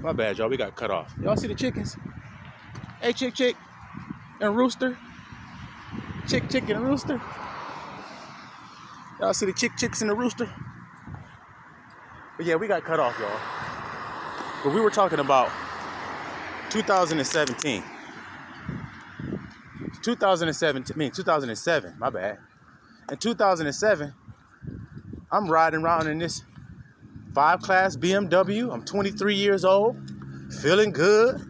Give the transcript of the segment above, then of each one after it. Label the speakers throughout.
Speaker 1: My bad, y'all. We got cut off. Y'all see the chickens? Hey, chick, and rooster. Chick, and rooster. Y'all see the chicks and the rooster? But yeah, we got cut off, y'all. But we were talking about 2017. 2007, my bad. In 2007, I'm riding around in this 5-class BMW. I'm 23 years old, feeling good,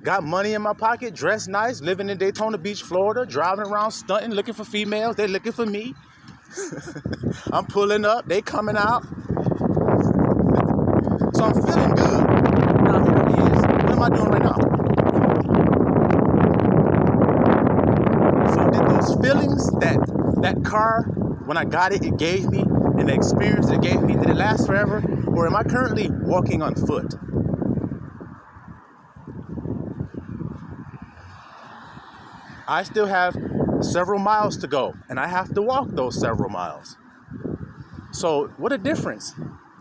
Speaker 1: got money in my pocket, dressed nice, living in Daytona Beach, Florida, driving around stunting, looking for females. They're looking for me. I'm pulling up, they coming out. So I'm feeling good. Now here it is. What am I doing right now? So did those feelings that car, when I got it, it gave me, and the experience it gave me, did it last forever? Or am I currently walking on foot? I still have several miles to go, and I have to walk those several miles. So what a difference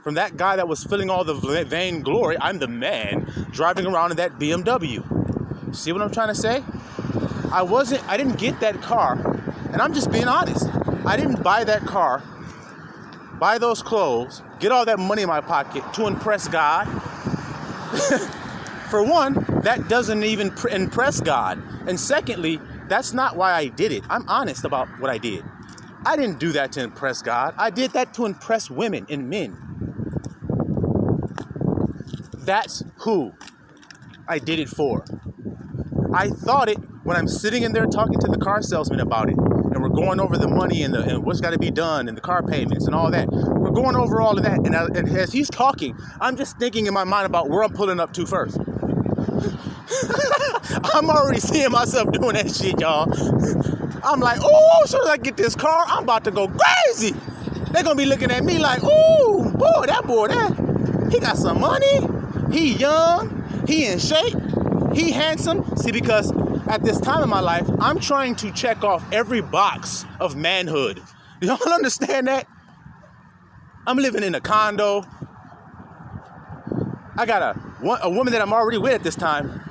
Speaker 1: from that guy that was feeling all the vain glory. I'm the man driving around in that BMW. See what I'm trying to say? I didn't get that car, and I'm just being honest. I didn't buy that car, buy those clothes, get all that money in my pocket to impress God. For one, that doesn't even impress God. And secondly, that's not why I did it. I'm honest about what I did. I didn't do that to impress God. I did that to impress women and men. That's who I did it for. I thought it when I'm sitting in there talking to the car salesman about it, and we're going over the money and what's got to be done and the car payments and all that. We're going over all of that, and as he's talking, I'm just thinking in my mind about where I'm pulling up to first. I'm already seeing myself doing that shit, y'all. I'm like, oh, as soon as I get this car, I'm about to go crazy. They're going to be looking at me like, oh, boy, he got some money. He young. He in shape. He handsome. See, because at this time in my life, I'm trying to check off every box of manhood. Y'all understand that? I'm living in a condo. I got a woman that I'm already with at this time.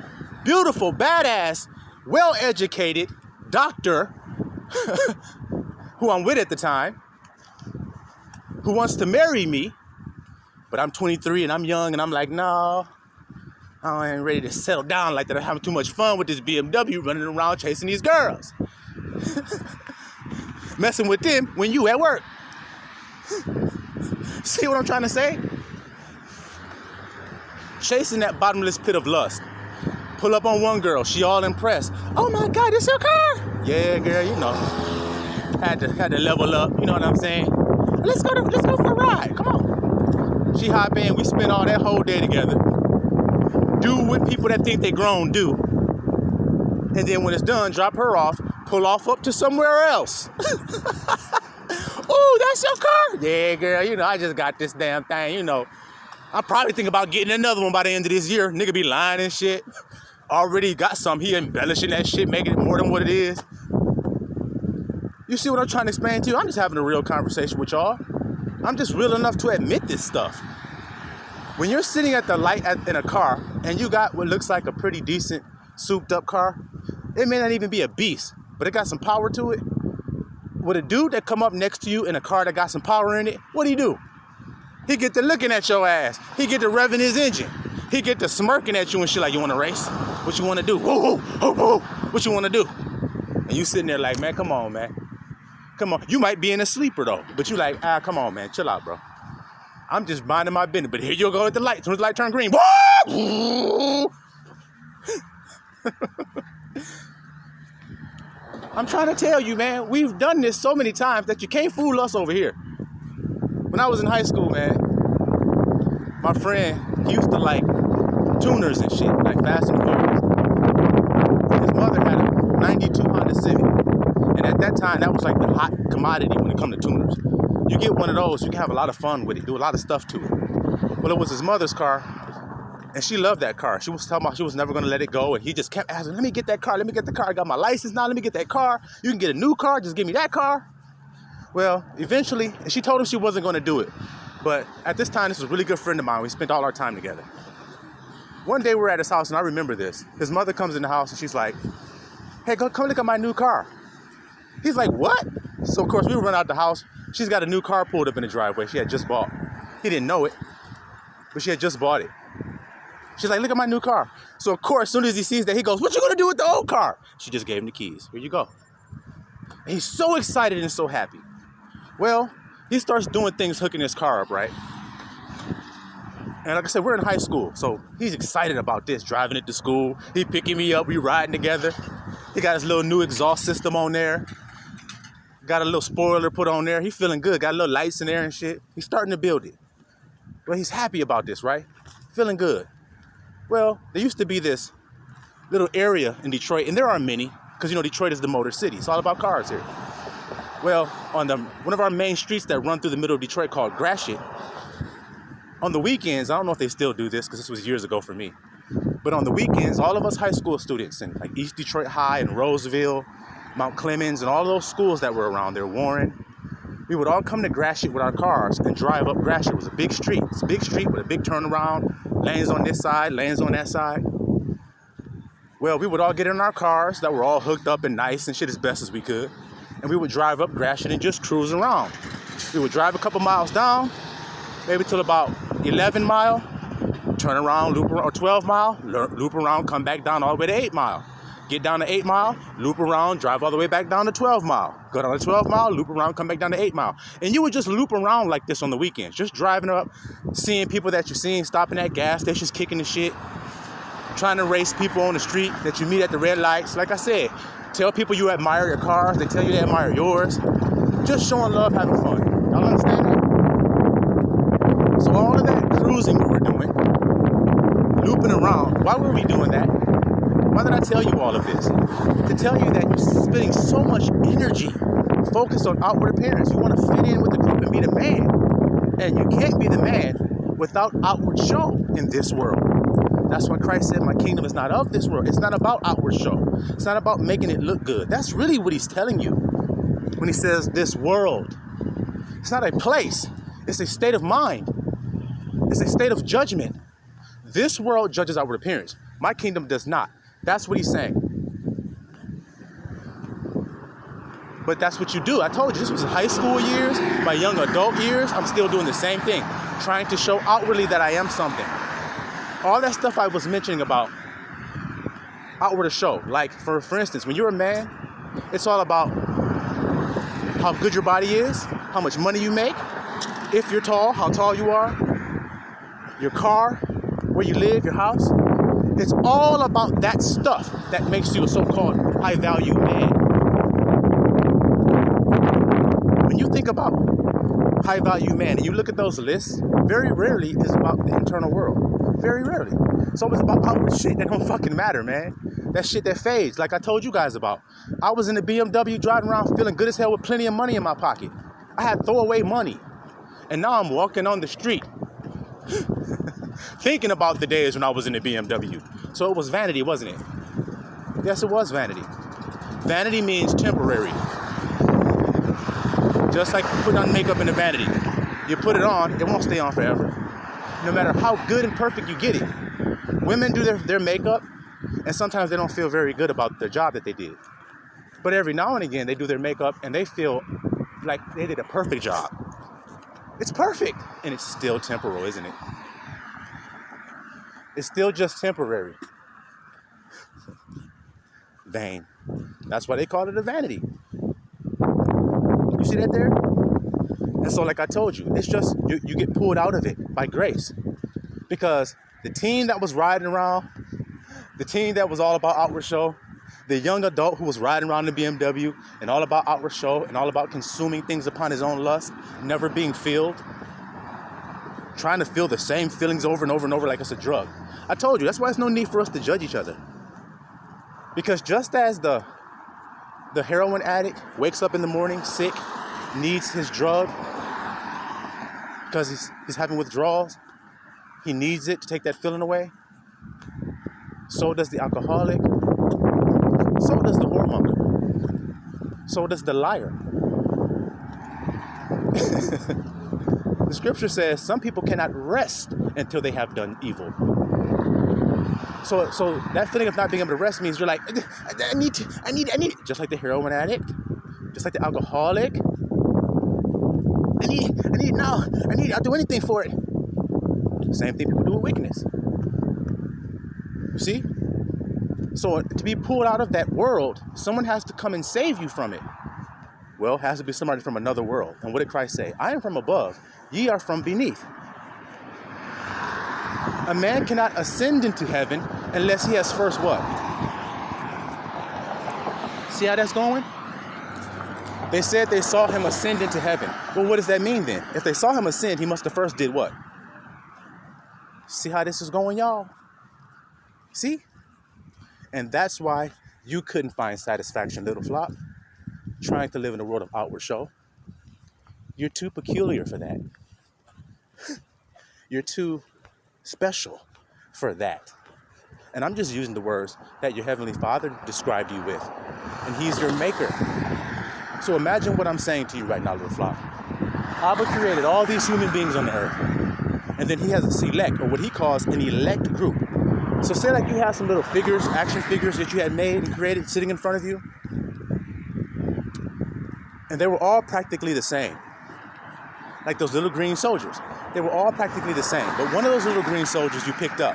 Speaker 1: Beautiful, badass, well-educated doctor who I'm with at the time, who wants to marry me, but I'm 23 and I'm young and I'm like, no, I ain't ready to settle down like that. I'm having too much fun with this BMW running around chasing these girls. Messing with them when you at work. See what I'm trying to say? Chasing that bottomless pit of lust. Pull up on one girl, she all impressed. Oh my God, this your car? Yeah, girl, you know. Had to level up, you know what I'm saying? Let's go for a ride, come on. She hop in, we spend all that whole day together. Do what people that think they grown do. And then when it's done, drop her off, pull off up to somewhere else. Oh, that's your car? Yeah, girl, you know, I just got this damn thing, you know. I'm probably thinking about getting another one by the end of this year. Nigga be lying and shit. Already got some. He embellishing that shit, making it more than what it is. You see what I'm trying to explain to you? I'm just having a real conversation with y'all. I'm just real enough to admit this stuff. When you're sitting at the light in a car and you got what looks like a pretty decent souped up car, it may not even be a beast, but it got some power to it. With a dude that come up next to you in a car that got some power in it, what do? He get to looking at your ass. He get to revving his engine. He get to smirking at you and shit like, you want to race? What you want to do? Whoa, whoa, whoa. What you want to do? And you sitting there like, man, come on, man. Come on. You might be in a sleeper, though. But you like, come on, man. Chill out, bro. I'm just minding my business. But here you go at the light. As soon as the light turn green. Whoa! I'm trying to tell you, man. We've done this so many times that you can't fool us over here. When I was in high school, man, my friend, he used to like tuners and shit, like Fast and Furious. His mother had a 92 Honda Civic. And at that time, that was like the hot commodity when it comes to tuners. You get one of those, you can have a lot of fun with it, do a lot of stuff to it. Well, it was his mother's car, and she loved that car. She was talking about she was never going to let it go, and he just kept asking, let me get that car, let me get the car. I got my license now, let me get that car. You can get a new car, just give me that car. Well, eventually, she told him she wasn't going to do it. But at this time, this was a really good friend of mine. We spent all our time together. One day we're at his house, and I remember this. His mother comes in the house, and she's like, hey, come look at my new car. He's like, what? So, of course, we run out the house. She's got a new car pulled up in the driveway she had just bought. He didn't know it, but she had just bought it. She's like, look at my new car. So, of course, as soon as he sees that, he goes, what you going to do with the old car? She just gave him the keys. Here you go. And he's so excited and so happy. Well, he starts doing things, hooking his car up, right? And like I said, we're in high school, so he's excited about this, driving it to school. He picking me up, we riding together. He got his little new exhaust system on there. Got a little spoiler put on there. He feeling good, got a little lights in there and shit. He's starting to build it. Well, he's happy about this, right? Feeling good. Well, there used to be this little area in Detroit, and there are many, because, you know, Detroit is the motor city. It's all about cars here. Well, on one of our main streets that run through the middle of Detroit called Gratiot, on the weekends, I don't know if they still do this because this was years ago for me, but on the weekends, all of us high school students in like East Detroit High and Roseville, Mount Clemens, and all those schools that were around there, Warren, we would all come to Gratiot with our cars and drive up Gratiot. It was a big street. It's a big street with a big turnaround, lanes on this side, lanes on that side. Well, we would all get in our cars that were all hooked up and nice and shit as best as we could, and we would drive up Gratiot and just cruise around. We would drive a couple miles down, maybe till about 11 mile, turn around, loop around, or 12 mile, loop around, come back down all the way to 8 mile. Get down to 8 mile, loop around, drive all the way back down to 12 mile. Go down to 12 mile, loop around, come back down to 8 mile. And you would just loop around like this on the weekends, just driving up, seeing people that you're seeing, stopping at gas stations, kicking the shit, trying to race people on the street that you meet at the red lights. Like I said, tell people you admire their cars, they tell you they admire yours. Just showing love, having fun. Y'all understand that? So all of that cruising we were doing, looping around, why were we doing that? Why did I tell you all of this? To tell you that you're spending so much energy focused on outward appearance. You want to fit in with the group and be the man. And you can't be the man without outward show in this world. That's why Christ said, my kingdom is not of this world. It's not about outward show. It's not about making it look good. That's really what he's telling you when he says this world. It's not a place. It's a state of mind. It's a state of judgment. This world judges outward appearance. My kingdom does not. That's what he's saying. But that's what you do. I told you, this was high school years, my young adult years. I'm still doing the same thing, trying to show outwardly that I am something. All that stuff I was mentioning about outward to show. Like, for instance, when you're a man, it's all about how good your body is, how much money you make, if you're tall, how tall you are, your car, where you live, your house. It's all about that stuff that makes you a so-called high-value man. When you think about high-value man and you look at those lists, very rarely is about the internal world. Very rarely. It's always about outward shit that don't fucking matter, man. That shit that fades, like I told you guys about. I was in the BMW driving around feeling good as hell with plenty of money in my pocket. I had throwaway money. And now I'm walking on the street thinking about the days when I was in the BMW. So it was vanity, wasn't it? Yes, it was vanity. Vanity means temporary. Just like putting on makeup in a vanity. You put it on, it won't stay on forever. No matter how good and perfect you get it. Women do their makeup, and sometimes they don't feel very good about the job that they did. But every now and again, they do their makeup, and they feel like they did a perfect job. It's perfect, and it's still temporal, isn't it? It's still just temporary. Vain. That's why they call it a vanity. You see that there? And so, like I told you, it's just, you get pulled out of it by grace. Because the teen that was riding around, the teen that was all about outward show, the young adult who was riding around in BMW and all about outward show and all about consuming things upon his own lust, never being filled, trying to feel the same feelings over and over and over like it's a drug. I told you, that's why there's no need for us to judge each other. Because just as the heroin addict wakes up in the morning sick, needs his drug because he's having withdrawals, he needs it to take that feeling away. So does the alcoholic. So does the whoremonger. So does the liar. The scripture says some people cannot rest until they have done evil. So that feeling of not being able to rest means you're like, I need, just like the heroin addict, just like the alcoholic. I'll do anything for it. Same thing people do with weakness. You see? So to be pulled out of that world, someone has to come and save you from it. Well, it has to be somebody from another world. And what did Christ say? I am from above, ye are from beneath. A man cannot ascend into heaven unless he has first what? See how that's going? They said they saw him ascend into heaven. Well, what does that mean then? If they saw him ascend, he must have first did what? See how this is going, y'all? See? And that's why you couldn't find satisfaction, little flop, trying to live in a world of outward show. You're too peculiar for that. You're too special for that. And I'm just using the words that your Heavenly Father described you with. And He's your maker. So imagine what I'm saying to you right now, little flock. Abba created all these human beings on the earth. And then He has a select, or what He calls an elect group. So say like you have some little figures, action figures that you had made and created sitting in front of you. And they were all practically the same. Like those little green soldiers. They were all practically the same. But one of those little green soldiers you picked up.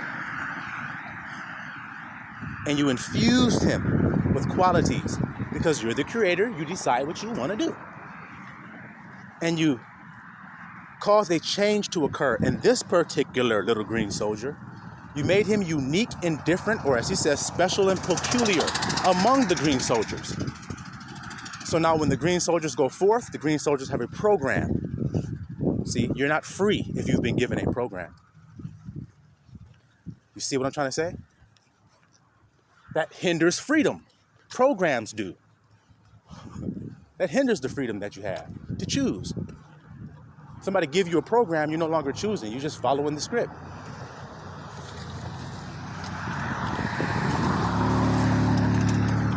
Speaker 1: And you infused him with qualities. Because you're the creator, you decide what you want to do. And you caused a change to occur in this particular little green soldier. You made him unique and different, or as he says, special and peculiar among the green soldiers. So now when the green soldiers go forth, the green soldiers have a program. See, you're not free if you've been given a program. You see what I'm trying to say? That hinders freedom. Programs do. That hinders the freedom that you have to choose. Somebody give you a program, you're no longer choosing. You're just following the script.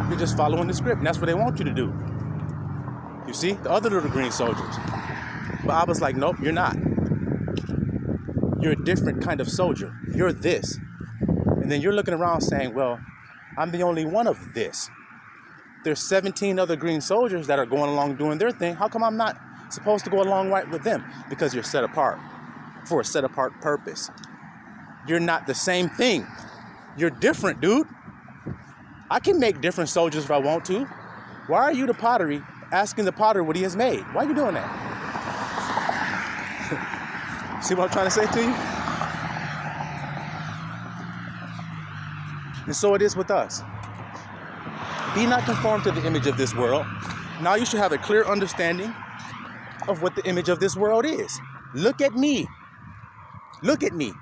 Speaker 1: You're just following the script, and that's what they want you to do. You see, the other little green soldiers. But Abba's like, nope, you're not. You're a different kind of soldier. You're this. And then you're looking around saying, well, I'm the only one of this. There's 17 other green soldiers that are going along doing their thing. How come I'm not supposed to go along right with them? Because you're set apart for a set apart purpose. You're not the same thing. You're different, dude. I can make different soldiers if I want to. Why are you the pottery asking the potter what he has made? Why are you doing that? See what I'm trying to say to you? And so it is with us. Be not conformed to the image of this world. Now you should have a clear understanding of what the image of this world is. Look at me. Look at me.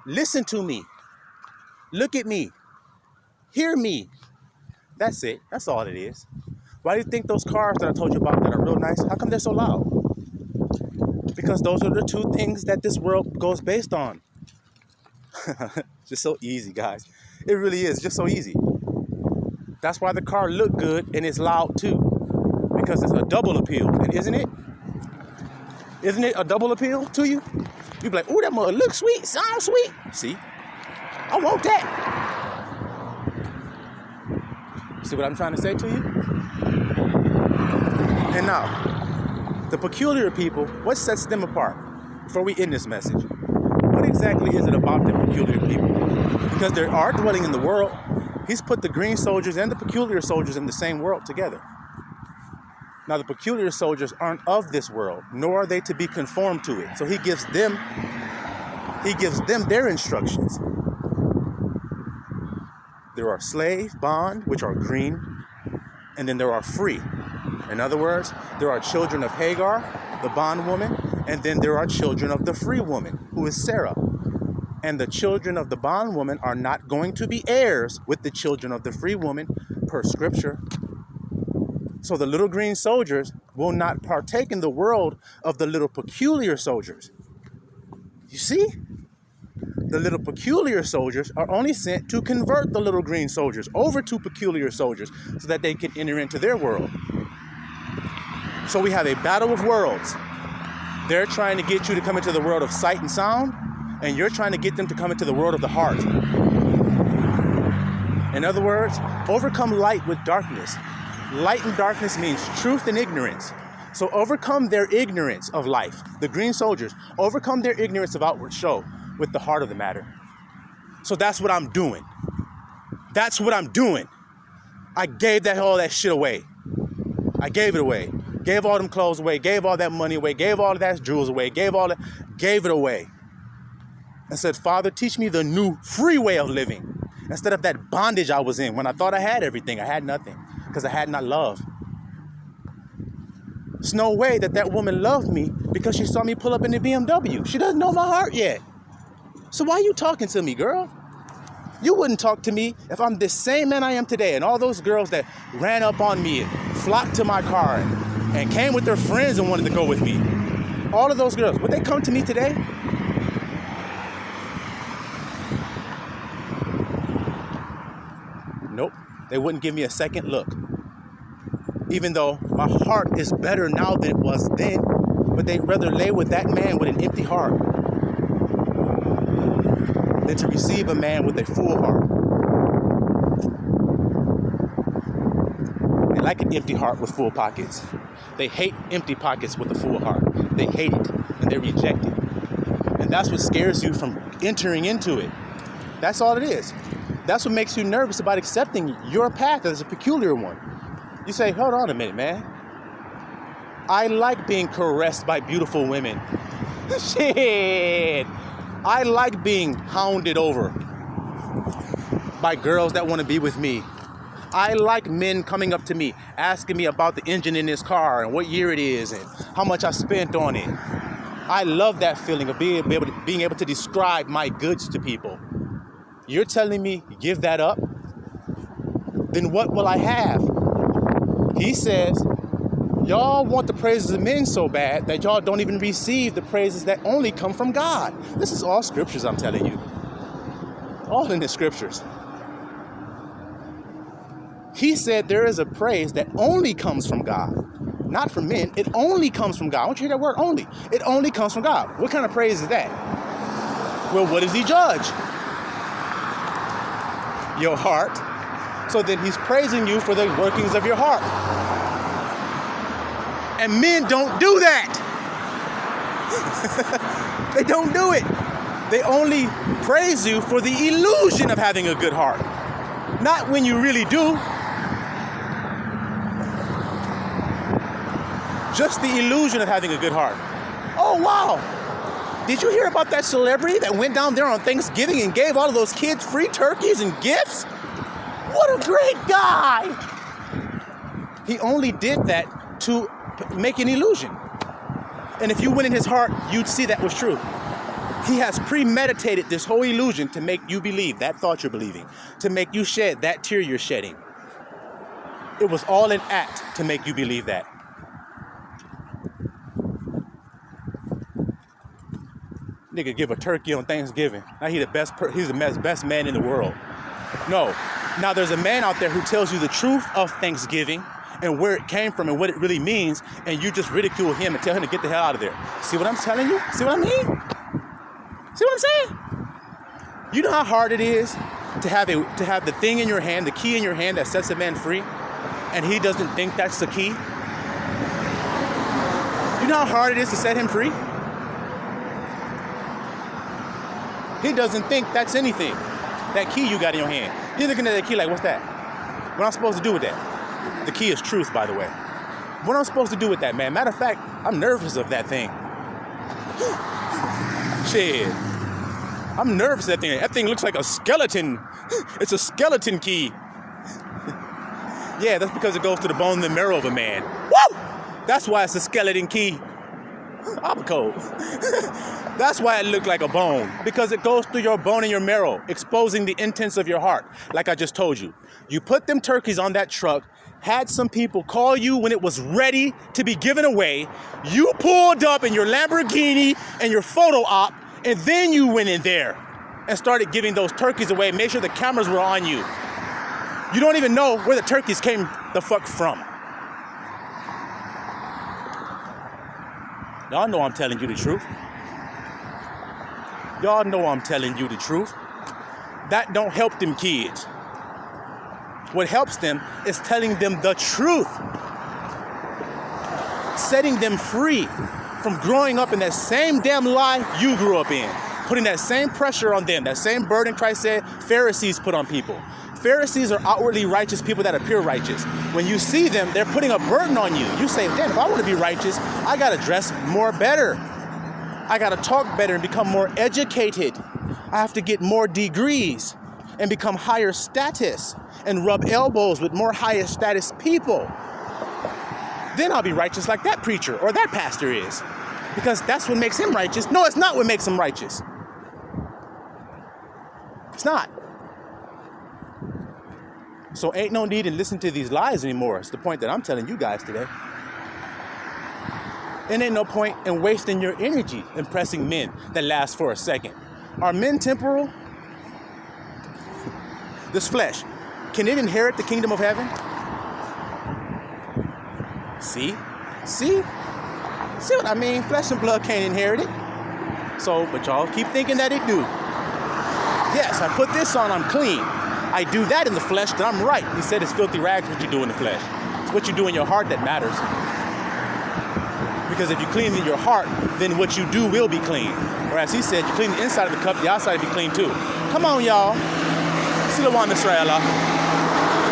Speaker 1: Listen to me. Look at me. Hear me. That's it. That's all it is. Why do you think those cars that I told you about that are real nice, how come they're so loud? Because those are the two things that this world goes based on. Just so easy, guys. It really is just so easy. That's why the car look good and it's loud too. Because it's a double appeal, and isn't it? Isn't it a double appeal to you? You be like, ooh, that mother looks sweet, sounds sweet. See? I want that. See what I'm trying to say to you? And now, the peculiar people, what sets them apart? Before we end this message, what exactly is it about the peculiar people? Because they are dwelling in the world. He's put the green soldiers and the peculiar soldiers in the same world together. Now, the peculiar soldiers aren't of this world, nor are they to be conformed to it. So he gives them their instructions. There are slave, bond, which are green, and then there are free. In other words, there are children of Hagar, the bondwoman, and then there are children of the free woman, who is Sarah. And the children of the bondwoman are not going to be heirs with the children of the free woman, per scripture. So the little green soldiers will not partake in the world of the little peculiar soldiers. You see? The little peculiar soldiers are only sent to convert the little green soldiers over to peculiar soldiers so that they can enter into their world. So we have a battle of worlds. They're trying to get you to come into the world of sight and sound, and you're trying to get them to come into the world of the heart. In other words, overcome light with darkness. Light and darkness means truth and ignorance. So overcome their ignorance of life. The green soldiers overcome their ignorance of outward show with the heart of the matter. So that's what I'm doing. That's what I'm doing. I gave all that shit away. I gave it away. Gave all them clothes away. Gave all that money away. Gave all of that jewels away. Gave it away. And said, Father, teach me the new free way of living. Instead of that bondage I was in when I thought I had everything. I had nothing because I had not love. There's no way that woman loved me because she saw me pull up in the BMW. She doesn't know my heart yet. So why are you talking to me, girl? You wouldn't talk to me if I'm the same man I am today. And all those girls that ran up on me and flocked to my car and came with their friends and wanted to go with me. All of those girls, would they come to me today? Nope. They wouldn't give me a second look. Even though my heart is better now than it was then, but they'd rather lay with that man with an empty heart than to receive a man with a full heart. They like an empty heart with full pockets. They hate empty pockets with a full heart. They hate it and they reject it. And that's what scares you from entering into it. That's all it is. That's what makes you nervous about accepting your path as a peculiar one. You say, hold on a minute, man. I like being caressed by beautiful women. Shit. I like being hounded over by girls that want to be with me. I like men coming up to me, asking me about the engine in this car and what year it is and how much I spent on it. I love that feeling of being able to describe my goods to people. You're telling me give that up? Then what will I have? He says, y'all want the praises of men so bad that y'all don't even receive the praises that only come from God. This is all scriptures, I'm telling you. All in the scriptures. He said there is a praise that only comes from God, not from men. It only comes from God. I want you to hear that word, only. It only comes from God. What kind of praise is that? Well, what does he judge? Your heart. So then he's praising you for the workings of your heart. And men don't do that. They don't do it. They only praise you for the illusion of having a good heart. Not when you really do. Just the illusion of having a good heart. Oh, wow. Did you hear about that celebrity that went down there on Thanksgiving and gave all of those kids free turkeys and gifts? What a great guy. He only did that to make an illusion. And if you went in his heart, you'd see that was true. He has premeditated this whole illusion to make you believe that thought you're believing, to make you shed that tear you're shedding. It was all an act to make you believe that. Nigga give a turkey on Thanksgiving. Now he's the best man in the world. No. Now there's a man out there who tells you the truth of Thanksgiving and where it came from and what it really means, and you just ridicule him and tell him to get the hell out of there. See what I'm telling you? See what I mean? See what I'm saying? You know how hard it is to have the thing in your hand, the key in your hand that sets a man free, and he doesn't think that's the key? You know how hard it is to set him free? He doesn't think that's anything. That key you got in your hand. He's looking at that key like, what's that? What am I supposed to do with that? The key is truth, by the way. What am I supposed to do with that, man? Matter of fact, I'm nervous of that thing. Shit. I'm nervous of that thing. That thing looks like a skeleton. It's a skeleton key. Yeah, that's because it goes to the bone and the marrow of a man. Woo! That's why it's a skeleton key. I'm cold. That's why it looked like a bone, because it goes through your bone and your marrow, exposing the intents of your heart, like I just told you. You put them turkeys on that truck, had some people call you when it was ready to be given away. You pulled up in your Lamborghini and your photo op, and then you went in there and started giving those turkeys away. Make sure the cameras were on you. You don't even know where the turkeys came the fuck from. Y'all know I'm telling you the truth. Y'all know I'm telling you the truth. That don't help them kids. What helps them is telling them the truth, setting them free from growing up in that same damn lie you grew up in, putting that same pressure on them, that same burden Christ said Pharisees put on people. Pharisees are outwardly righteous people that appear righteous. When you see them, they're putting a burden on you. You say, damn, if I want to be righteous, I got to dress more better. I got to talk better and become more educated. I have to get more degrees and become higher status and rub elbows with more higher status people. Then I'll be righteous like that preacher or that pastor is. Because that's what makes him righteous. No, it's not what makes him righteous. It's not. So ain't no need in listening to these lies anymore. It's the point that I'm telling you guys today. And ain't no point in wasting your energy impressing men that last for a second. Are men temporal? This flesh, can it inherit the kingdom of heaven? See what I mean? Flesh and blood can't inherit it. So, but y'all keep thinking that it do. Yes, I put this on, I'm clean. I do that in the flesh, then I'm right. He said it's filthy rags what you do in the flesh. It's what you do in your heart that matters. Because if you clean in your heart, then what you do will be clean. Or as he said, you clean the inside of the cup, the outside will be clean too. Come on, y'all. Silawan Israel.